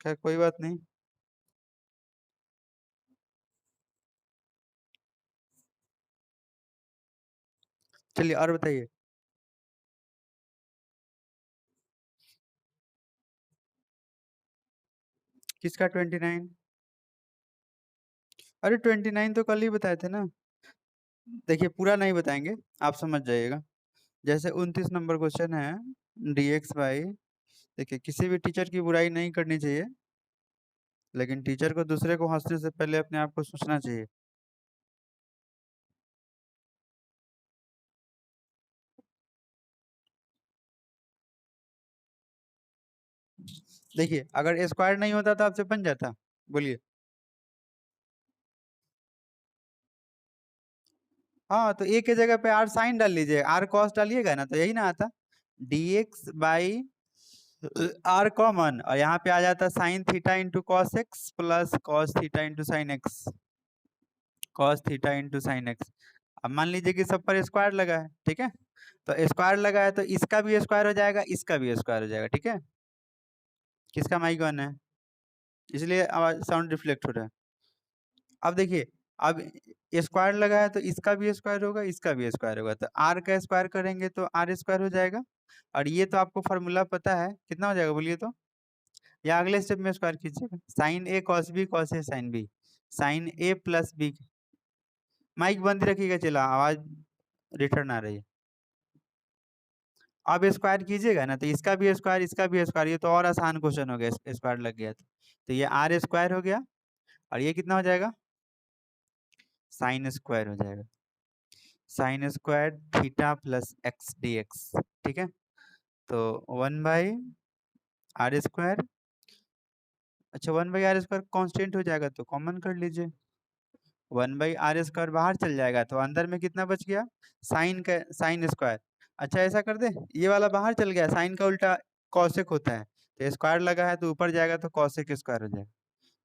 खैर कोई बात नहीं। चलिए और बताइए। किसका 29? अरे 29 तो कल ही बताए थे ना। देखिए पूरा नहीं बताएंगे, आप समझ जाइएगा। जैसे 29 नंबर क्वेश्चन है, dx बाई, देखिए किसी भी टीचर की बुराई नहीं करनी चाहिए, लेकिन टीचर को दूसरे को हंसने से पहले अपने आप को सोचना चाहिए। देखिए अगर स्क्वायर नहीं होता तो आपसे बन जाता, बोलिए। हाँ तो ए के जगह पे आर साइन डाल लीजिए, आर कॉस डालिएगा ना तो यही ना आता, dx बाई आर कॉमन, और यहाँ पे आ जाता sine theta into cos x plus cos theta into sine x, cos theta into sine x. अब मान लीजिए कि सब पर स्क्वायर लगा है, ठीक है, तो स्क्वायर लगा है तो इसका भी स्क्वायर हो जाएगा, इसका भी स्क्वायर हो जाएगा, ठीक है। किसका माइक वन है, इसलिए आवाज साउंड रिफ्लेक्ट हो रहा है। अब देखिए, अब स्क्वायर लगा है तो इसका भी स्क्वायर होगा, इसका भी स्क्वायर होगा, तो आर का स्क्वायर करेंगे तो आर स्क्वायर हो जाएगा। और ये तो आपको फॉर्मूला पता है, कितना हो जाएगा बोलिए तो, या अगले स्टेप में स्क्वायर कीजिएगा, sign A cos B cos A sine B, sign A plus B. Mic बंद रखिएगा, चला आवाज रिटर्न आ रही है। अब स्क्वायर कीजिएगा ना तो इसका भी स्क्वायर, इसका भी स्क्वायर, ये तो और आसान क्वेश्चन हो गया, स्क्वायर लग गया तो ये आर स्क्वायर हो गया, और ये कितना हो जाएगा, साइन स्क्वायर हो जाएगा, sine square theta plus x D x, ठीक है। तो 1/r², अच्छा 1/r² कांस्टेंट हो जाएगा तो कॉमन कर लीजिए, 1/r² बाहर चल जाएगा तो अंदर में कितना बच गया, साइन का साइन स्क्वायर। अच्छा ऐसा कर दे, ये वाला बाहर चल गया, साइन का उल्टा कॉसेक होता है, तो स्क्वायर लगा है तो ऊपर जाएगा तो कॉसेक स्क्वायर हो जाएगा,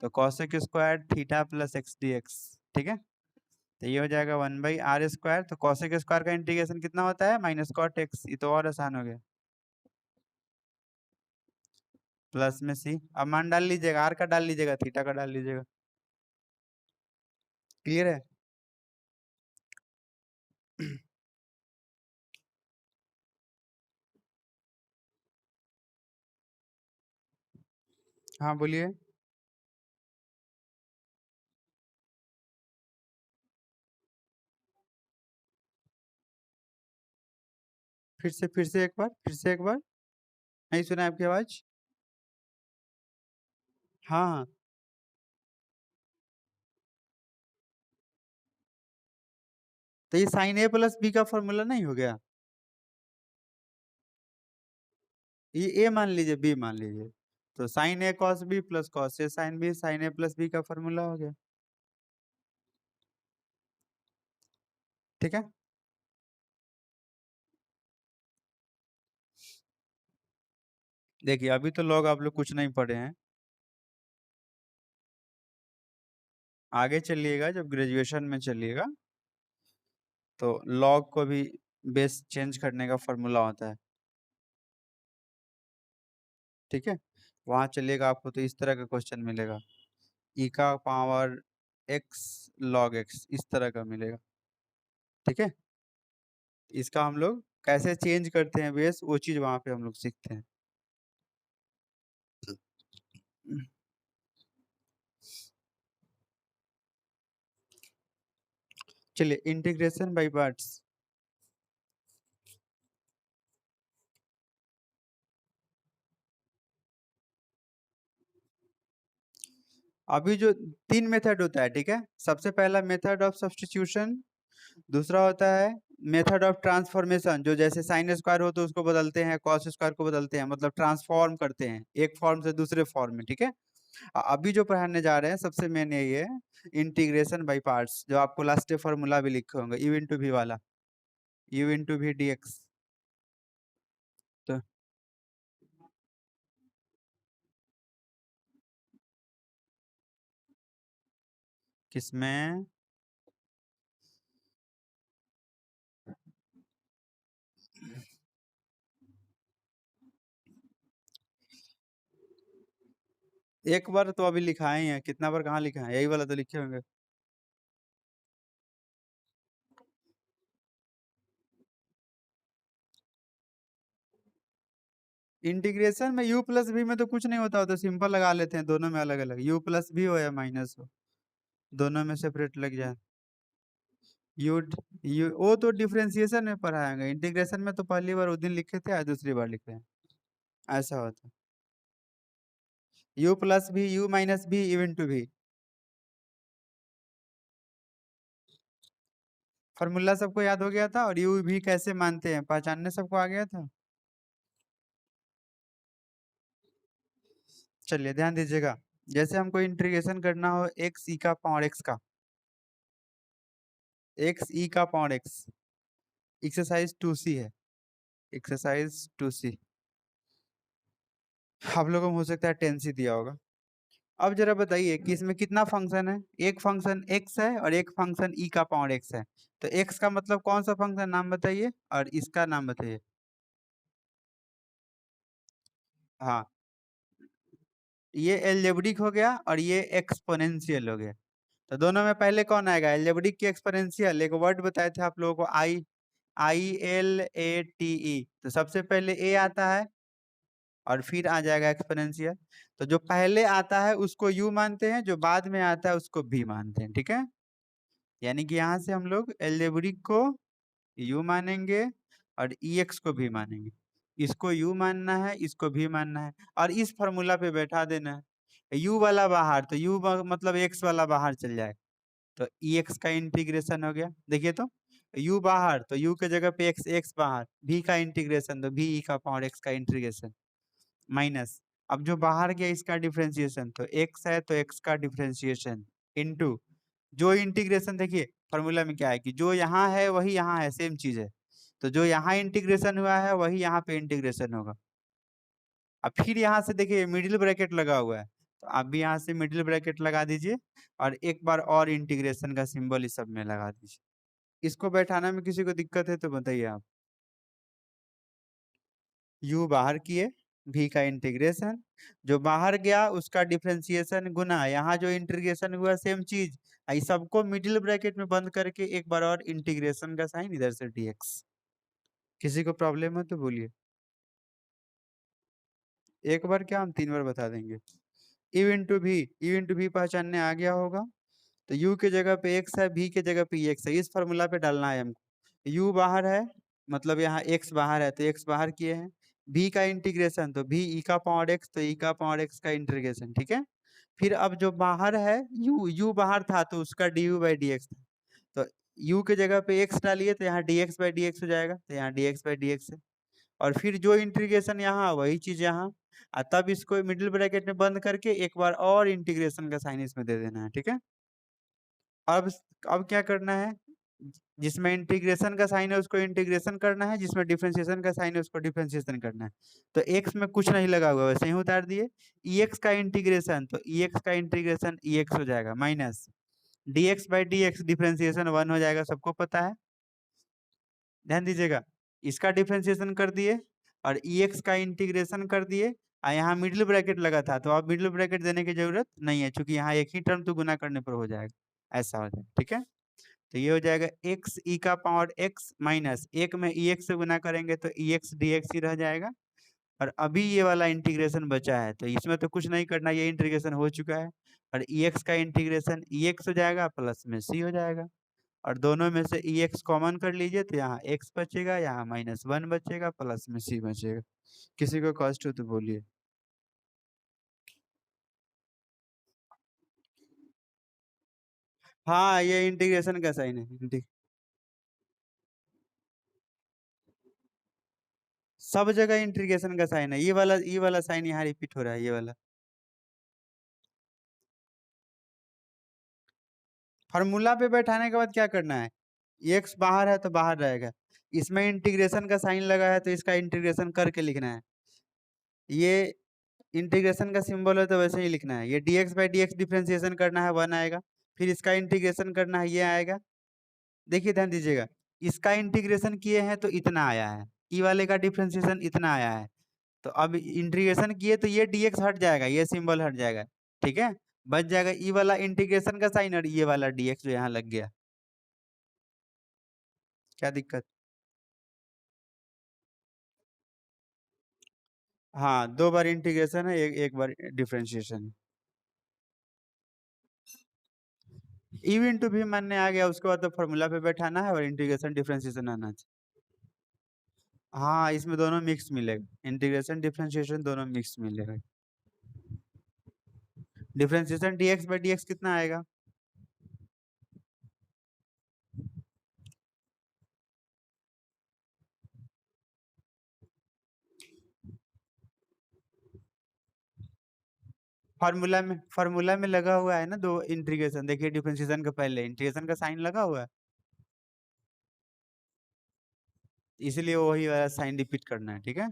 तो cosec square theta plus x D x, ठीक है। तो ये हो जाएगा 1/r², तो कॉसेक स्क्वायर का इंटीग्रेशन कितना होता है, माइनस कॉट एक्स, ये तो और आसान हो गया, प्लस में सी, अब मान डाल लीजिएगा, आर का डाल लीजिएगा, थीटा का डाल लीजिएगा। क्लियर है? हाँ बोलिए। फिर से एक बार, फिर से एक बार, नहीं सुना आपकी आवाज। हाँ हाँ, तो ये साइन ए प्लस बी का फॉर्मूला नहीं हो गया, ये ए मान लीजिए, बी मान लीजिए, तो sign A cos B plus cos A sine B, sign A plus B का फॉर्मूला हो गया, ठीक है। देखिए अभी तो लोग आप लोग कुछ नहीं पढ़े हैं, आगे चलिएगा जब ग्रेजुएशन में चलिएगा तो लॉग को भी बेस चेंज करने का फॉर्मूला होता है, ठीक है। वहां चलिएगा आपको तो इस तरह का क्वेश्चन मिलेगा, ई का पावर एक्स लॉग एक्स, इस तरह का मिलेगा, ठीक है। इसका हम लोग कैसे चेंज करते हैं बेस, वो चीज वहां पे हम लोग सीखते हैं। चलिए इंटीग्रेशन बाय पार्ट्स। अभी जो तीन मेथड होता है, ठीक है, सबसे पहला मेथड ऑफ सब्स्टिट्यूशन, दूसरा होता है मेथड ऑफ ट्रांसफॉर्मेशन, जो जैसे साइन स्क्वायर हो तो उसको बदलते हैं, कॉस स्क्वायर को बदलते हैं, मतलब ट्रांसफॉर्म करते हैं एक फॉर्म से दूसरे फॉर्म में, ठीक है। अभी जो पढ़ाने जा रहे हैं सबसे मेन यही है, इंटीग्रेशन बाय पार्ट्स, जो आपको लास्ट फॉर्मूला भी लिखे होंगे, यू इंटू वी वाला, U into V D X. तो किसमें, एक बार तो अभी लिखाए हैं, कितना बार कहाँ लिखा है, यही वाला तो लिखे होंगे। इंटीग्रेशन में u प्लस v में तो कुछ नहीं होता, तो सिंपल लगा लेते हैं, दोनों में अलग अलग u प्लस v हो या माइनस हो, दोनों में सेपरेट लग जाए। यू यू वो तो डिफरेंशिएशन में पढ़ाएंगे, इंटीग्रेशन में तो पहली बार उस दिन लिखे थे, आज दूसरी बार लिख रहे हैं, ऐसा होता है। u प्लस भी u माइनस भी इवन टू भी, फॉर्मूला सबको याद हो गया था, और u भी कैसे मानते हैं पहचानने सबको आ गया था। चलिए ध्यान दीजिएगा, जैसे हमको इंटीग्रेशन करना हो एक्स ई का पावर एक्स का, एक्स ई का पावर एक्स, एक्सरसाइज 2C है, एक्सरसाइज 2C, आप लोगों को हो सकता है 10C दिया होगा। अब जरा बताइए कि इसमें कितना फंक्शन है, एक फंक्शन x है और एक फंक्शन e का पावर x है, तो x का मतलब कौन सा फंक्शन, नाम बताइए, और इसका नाम बताइए। हाँ, ये एल्जेब्रिक हो गया और ये एक्सपोनेंशियल हो गया, तो दोनों में पहले कौन आएगा, एल्जेब्रिक की एक्सपोनेंशियल, एक वर्ड बताए थे आप लोगों को, ILATE, तो सबसे पहले a आता है और फिर आ जाएगा एक्सपोनेंशियल, तो जो पहले आता है उसको u मानते हैं, जो बाद में आता है उसको v मानते हैं, ठीक है। यानी कि यहाँ से हम लोग एल्जेब्रिक को u मानेंगे और ex को भी मानेंगे, इसको u मानना है, इसको भी मानना है, और इस फॉर्मूला पे बैठा देना है, u वाला बाहर, तो u मतलब x वाला बाहर चल जाए, तो ex का इंटीग्रेशन हो गया, देखिए तो u बाहर, तो u के जगह पे x बाहर, v का इंटीग्रेशन, तो v e का पावर x का इंटीग्रेशन, माइनस, अब जो बाहर गया इसका डिफरेंशिएशन, तो x है तो x का डिफरेंशिएशन, इनटू जो इंटीग्रेशन, देखिए फॉर्मूला में क्या है कि जो यहाँ है वही यहाँ है, सेम चीज है, तो जो यहाँ इंटीग्रेशन हुआ है वही यहाँ पे इंटीग्रेशन होगा। अब फिर यहाँ से देखिए मिडिल ब्रैकेट लगा हुआ है, तो आप भी यहाँ से मिडिल ब्रैकेट लगा दीजिए, और एक बार और इंटीग्रेशन का सिंबल इस सब में लगा दीजिए। इसको बैठाना में किसी को दिक्कत है तो बताइए आप। u बाहर किए, v का इंटीग्रेशन, जो बाहर गया उसका डिफरेंशिएशन गुना यहाँ जो इंटीग्रेशन हुआ सेम चीज, इस सबको मिडिल ब्रैकेट में बंद करके एक बार और इंटीग्रेशन का साइन इधर से dx। किसी को प्रॉब्लम है तो बोलिए, एक बार क्या हम 3 बार बता देंगे। u इंटू भी, u इंटू भी पहचानने आ गया होगा, तो u के जगह पे x है, v के जगह पे x है, इस फॉर्मूला पे डालना है हमको, u बाहर है मतलब यहाँ x बाहर है, तो x बाहर किए हैं, v का इंटीग्रेशन, तो v e का पावर x, तो e का पावर x का इंटीग्रेशन, ठीक है। फिर अब जो बाहर है u बाहर था तो उसका du बाई dx था, तो u के जगह पे x डालिए तो यहाँ dx बाई dx हो जाएगा, तो यहाँ dx बाई dx है, और फिर जो इंटीग्रेशन यहाँ वही चीज यहाँ, तब इसको मिडिल ब्रैकेट में बंद करके एक बार और इंटीग्रेशन का साइन इसमें दे देना है, ठीक है। अब अब क्या करना है, जिसमें इंटीग्रेशन का साइन है उसको इंटीग्रेशन करना है, जिसमें डिफरेंशिएशन का साइन है उसको डिफरेंशिएशन करना है, तो x में कुछ नहीं लगा हुआ वैसे ही उतार दिए, ex का इंटीग्रेशन, तो ex का इंटीग्रेशन ex हो जाएगा, minus dx by dx differentiation 1 हो जाएगा, सबको पता है, ध्यान दीजिएगा, इसका डिफरेंशिएशन कर दिए और ex का इंटीग्रेशन कर दिए, यहाँ मिडिल ब्रैकेट लगा था तो अब मिडिल ब्रैकेट देने की जरूरत नहीं है, क्योंकि यहाँ एक ही टर्म तो गुना करने पर हो जाएगा, ऐसा हो जाएगा, ठीक है। तो ये हो जाएगा x e का पावर x माइनस एक में ex से गुना करेंगे तो ex dx ही रह जाएगा, और अभी ये वाला इंटीग्रेशन बचा है, तो इसमें तो कुछ नहीं करना, ये इंटीग्रेशन हो चुका है, और ex का इंटीग्रेशन ex हो जाएगा प्लस में c हो जाएगा, और दोनों में से ex कॉमन कर लीजिए तो यहाँ x बचेगा, यहाँ -1 बचेगा, प्लस में c बचेगा। किसी को कष्ट हो तो बोलिए। हाँ, ये इंटीग्रेशन का साइन है, सब जगह इंटीग्रेशन का साइन है, ये वाला साइन यहाँ रिपीट हो रहा है, ये वाला फार्मूला पे बैठाने के बाद क्या करना है, एक्स बाहर है तो बाहर रहेगा, इसमें इंटीग्रेशन का साइन लगा है तो इसका इंटीग्रेशन करके लिखना है, ये इंटीग्रेशन का सिंबल है तो वैसे ही लिखना है, ये dx बाई dx डिफरेंशिएशन करना है 1 आएगा, फिर इसका इंटीग्रेशन करना है, ये आएगा, देखिए ध्यान दीजिएगा, इसका इंटीग्रेशन किए हैं तो इतना आया है, ई वाले का डिफरेंशिएशन इतना आया है, तो अब इंटीग्रेशन किए तो ये dx हट जाएगा, ये सिंबल हट जाएगा, ठीक है। बच जाएगा ई वाला इंटीग्रेशन का साइन और ये वाला dx जो यहाँ लग गया। क्या दिक्कत? हाँ, 2 बार इंटीग्रेशन है, एक बार डिफरेंशिएशन। ई इंटू भी मानने आ गया, उसके बाद तो फॉर्मूला पे बैठाना है और इंटीग्रेशन डिफरेंशिएशन आना चाहिए। हाँ, इसमें दोनों मिक्स मिलेगा, इंटीग्रेशन डिफरेंशिएशन दोनों मिक्स मिलेगा। डिफरेंशिएशन dx बाई dx कितना आएगा? फॉर्मूला में लगा हुआ है ना, दो इंटीग्रेशन, देखिए डिफरेंशिएशन का पहले इंटीग्रेशन का साइन लगा हुआ है, इसलिए वही वाला साइन रिपीट करना है, ठीक है।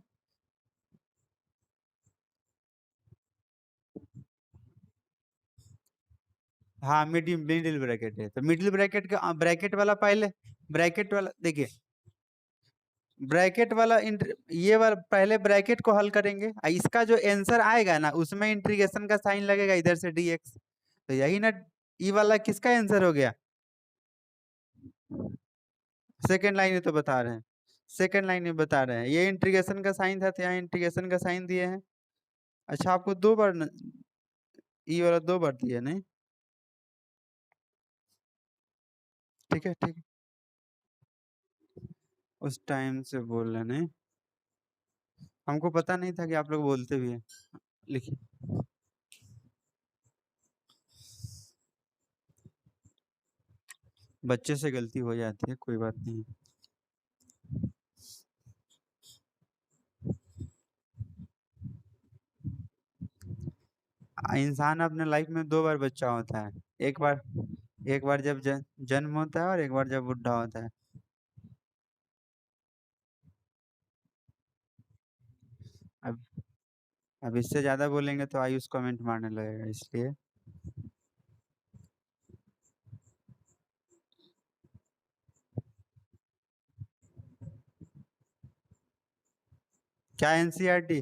हाँ, मिडिल मिडिल ब्रैकेट है, तो मिडिल ब्रैकेट का ब्रैकेट वाला पहले, ब्रैकेट वाला देखिए, ब्रैकेट वाला ये वाला पहले ब्रैकेट को हल करेंगे, इसका जो आंसर आएगा ना उसमें इंटीग्रेशन का साइन लगेगा इधर से dx, तो यही ना ई वाला किसका आंसर हो गया? सेकेंड लाइन में तो बता रहे हैं, सेकेंड लाइन में बता रहे हैं, ये इंटीग्रेशन का साइन था तो यहाँ इंटीग्रेशन का साइन दिए हैं। अच्छा, आपको 2 बार ई वाला 2 बार दिया नहीं, ठीक है ठीक है, उस टाइम से बोल रहे नहीं, हमको पता नहीं था कि आप लोग बोलते भी हैं। लिखिए, बच्चे से गलती हो जाती है, कोई बात नहीं। इंसान अपने लाइफ में 2 बार बच्चा होता है, एक बार जब जन्म होता है और एक बार जब बुढ़ा होता है। अब अब इससे ज्यादा बोलेंगे तो आयुष कमेंट मारने लगेगा, इसलिए क्या एनसीईआरटी,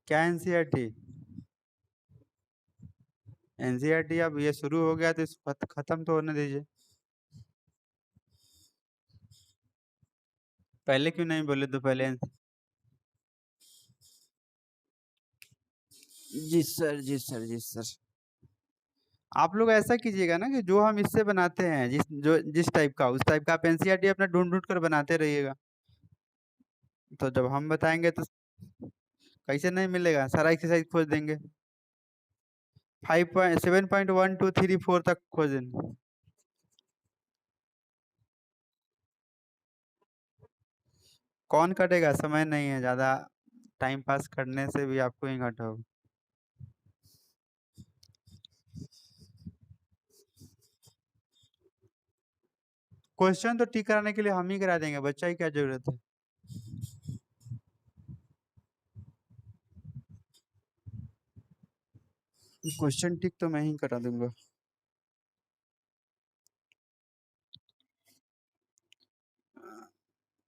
क्या एनसीईआरटी, एनसीईआरटी अब ये शुरू हो गया तो इसको खत्म तो होने दीजिए। पहले क्यों नहीं बोले तो पहले जी सर जी सर जी सर। आप लोग ऐसा कीजिएगा ना कि जो हम इससे बनाते हैं, जिस टाइप का उस टाइप का आप एनसीईआरटी अपना ढूंढ ढूंढ कर बनाते रहिएगा, तो जब हम बताएंगे तो कैसे नहीं मिलेगा, सारा एक्सरसाइज खोज देंगे, 7.1 2 3 4 तक खोज देंगे। कौन कटेगा, समय नहीं है ज्यादा, टाइम पास करने से भी आपको ही घाटा होगा। क्वेश्चन तो टिक कराने के लिए हम ही करा देंगे, बच्चा ही क्या जरूरत है। क्वेश्चन टिक तो मैं ही करा दूंगा।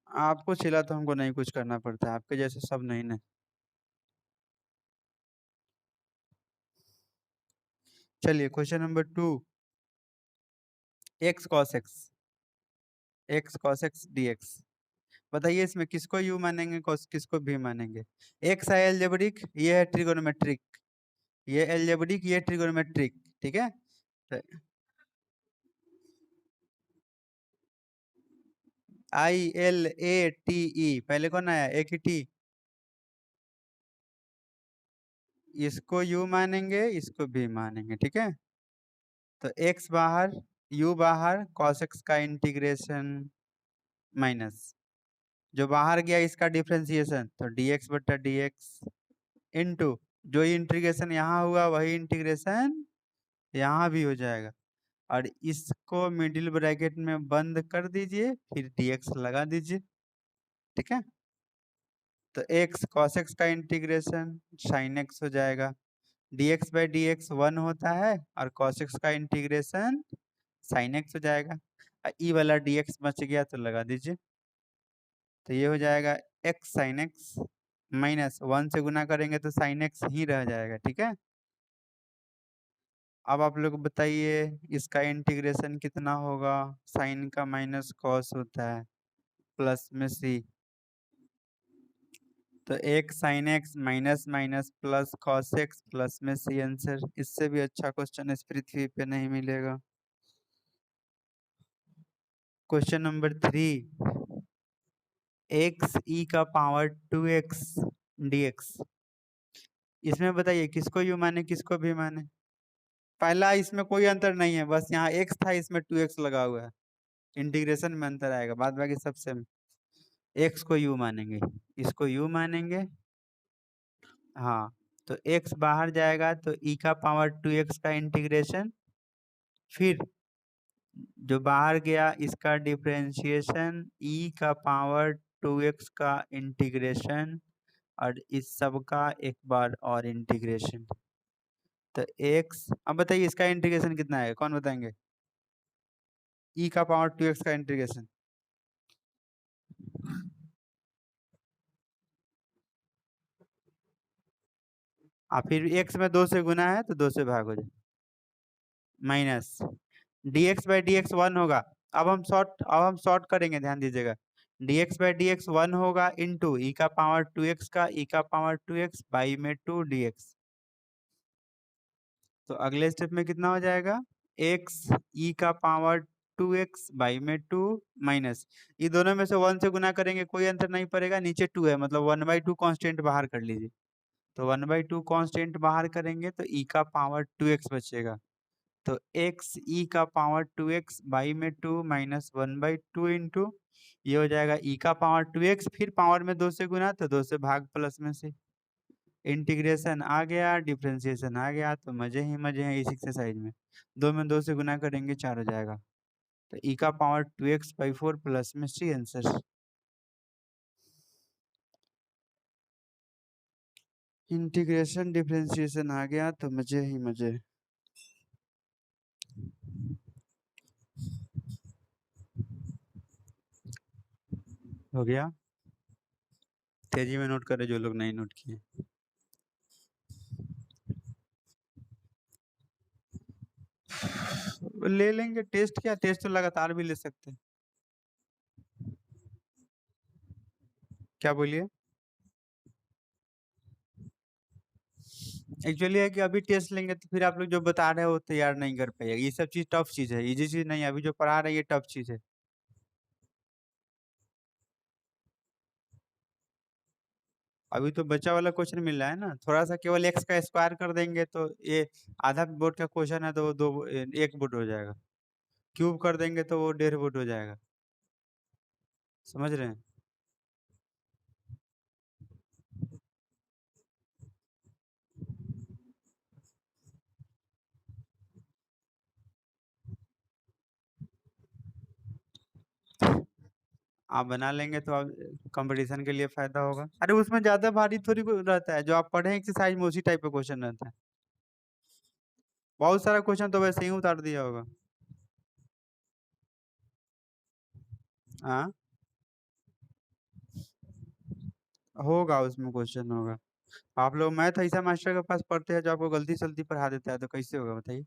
आपको सिला तो हमको नहीं कुछ करना पड़ता, आपके जैसे सब नहीं ना। चलिए question number 2, x cos x dx। बताइए इसमें किसको यू मानेंगे, किसको भी मानेंगे? एक्स है एल्जेब्रिक, ये है ट्रिगोनोमेट्रिक, ये एल्जेब्रिक ये ट्रिगोनोमेट्रिक, ठीक है। ILATE, पहले कौन आया, एक ही टी, इसको यू मानेंगे इसको भी मानेंगे, ठीक है। तो एक्स बाहर, यू बाहर, cos x का इंटीग्रेशन माइनस, जो बाहर गया इसका डिफरेंशिएशन, तो dx बटा dx इनटू जो इंटीग्रेशन यहाँ हुआ वही इंटीग्रेशन यहाँ भी हो जाएगा, और इसको मिडिल ब्रैकेट में बंद कर दीजिए, फिर dx लगा दीजिए, ठीक है। तो x cos x का इंटीग्रेशन sin x हो जाएगा, dx बाई dx 1 होता है, और cos x का इंटीग्रेशन sin x हो जाएगा, ई वाला dx बच गया तो लगा दीजिए, तो ये हो जाएगा x sin x माइनस 1 से गुना करेंगे तो साइन एक्स ही रह जाएगा। ठीक है, अब आप लोग बताइए इसका इंटीग्रेशन कितना होगा। साइन का माइनस कॉस होता है प्लस में सी, तो एक sine x minus minus plus cos x plus में सी आंसर। इससे भी अच्छा क्वेश्चन इस पृथ्वी पे नहीं मिलेगा। क्वेश्चन नंबर 3, एक्स ई का पावर 2x dx। इसमें बताइए किसको यू माने किसको भी माने। पहला इसमें कोई अंतर नहीं है, बस यहाँ x था इसमें 2x लगा हुआ है, इंटीग्रेशन में अंतर आएगा, बाद बाकी सबसे x को u मानेंगे, इसको u मानेंगे। हाँ, तो x बाहर जाएगा तो e का पावर 2x का इंटीग्रेशन, फिर जो बाहर गया इसका डिफरेंशिएशन e का पावर 2x का इंटीग्रेशन, और इस सब का एक बार और इंटीग्रेशन। तो x, अब बताइए इसका इंटीग्रेशन कितना है, कौन बताएंगे। e का पावर 2x का इंटीग्रेशन, फिर x में 2 से गुना है तो 2 से भाग हो जाए, minus dx by D x 1 होगा। अब हम शॉर्ट करेंगे, ध्यान दीजिएगा। dx बाई डी एक्स 1 होगा इंटू ई का पावर 2x का ई का पावर 2x बाई में 2 dx। तो अगले स्टेप में कितना हो जाएगा, x ई का पावर 2x बाई में 2 माइनस, ये दोनों में से 1 से गुना करेंगे कोई अंतर नहीं पड़ेगा, नीचे 2 है मतलब 1/2 कांस्टेंट बाहर कर लीजिए। तो 1/2 कांस्टेंट बाहर करेंगे तो ई का पावर 2x बचेगा। तो x ई का पावर 2x बाई में 2 माइनस 1/2 इंटू ये हो जाएगा ई का पावर 2x, फिर पावर में 2 से गुना तो 2 से भाग प्लस में से, इंटीग्रेशन आ गया, डिफरेंशिएशन आ गया, तो मजे ही मजे हैं इस एक्सरसाइज में। 2 में 2 से गुना करेंगे 4 हो जाएगा, तो ई का पावर 2x/4 प्लस में सी आंसर। इंटीग्रेशन डिफरेंशिएशन आ गया तो मजे ही मजे। हो गया, तेजी में नोट करें जो लोग नहीं नोट किए। ले लेंगे टेस्ट, क्या टेस्ट तो लगातार भी ले सकते हैं। क्या बोलिए। एक्चुअली है कि अभी टेस्ट लेंगे तो फिर आप लोग जो बता रहे हो वो तैयार नहीं कर पाइएगा, ये सब चीज टफ चीज है, इजी चीज नहीं है, अभी जो पढ़ा रहे हैं ये टफ चीज है। अभी तो बच्चा वाला क्वेश्चन मिल रहा है ना, थोड़ा सा केवल एक्स का स्क्वायर कर देंगे तो ये आधा बोर्ड का क्वेश्चन है तो वो 1 बोर्ड हो जाएगा, क्यूब कर देंगे तो वो 1.5 बोर्ड हो जाएगा। समझ रहे हैं। आप बना लेंगे तो आप कंपटीशन के लिए फायदा होगा। अरे उसमें ज्यादा भारी थोड़ी कोई रहता है, जो आप पढ़े एक्सरसाइज में उसी टाइप का क्वेश्चन रहता है। बहुत सारा क्वेश्चन तो वैसे ही उतार दिया होगा। हाँ, होगा उसमें क्वेश्चन होगा। आप लोग मैथ ऐसा मास्टर के पास पढ़ते हैं जो आपको गलती सलती पढ़ा देता है, तो कैसे होगा बताइए।